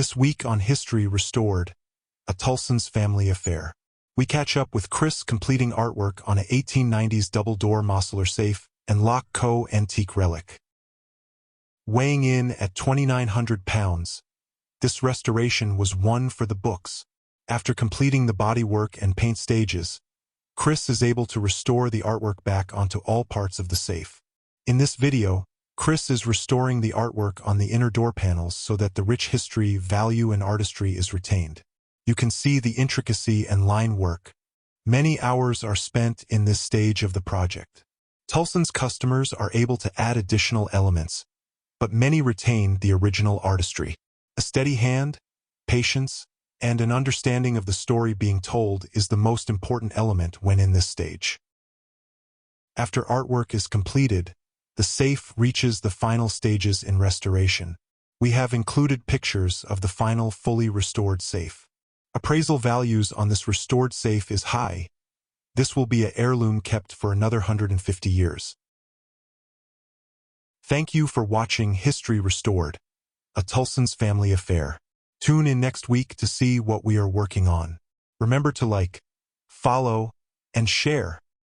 This week on History Restored, a Tullson's family affair. We catch up with Chris completing artwork on a 1890s double-door Mosler safe and lock antique relic. Weighing in at 2,900 pounds, this restoration was one for the books. After completing the bodywork and paint stages, Chris is able to restore the artwork back onto all parts of the safe. In this video, Chris is restoring the artwork on the inner door panels so that the rich history, value, and artistry is retained. You can see the intricacy and line work. Many hours are spent in this stage of the project. Tullson's customers are able to add additional elements, but many retain the original artistry. A steady hand, patience, and an understanding of the story being told is the most important element when in this stage. After artwork is completed, the safe reaches the final stages in restoration. We have included pictures of the final fully restored safe. Appraisal values on this restored safe is high. This will be an heirloom kept for another 150 years. Thank you for watching History Restored, a Tullson's family affair. Tune in next week to see what we are working on. Remember to like, follow, and share.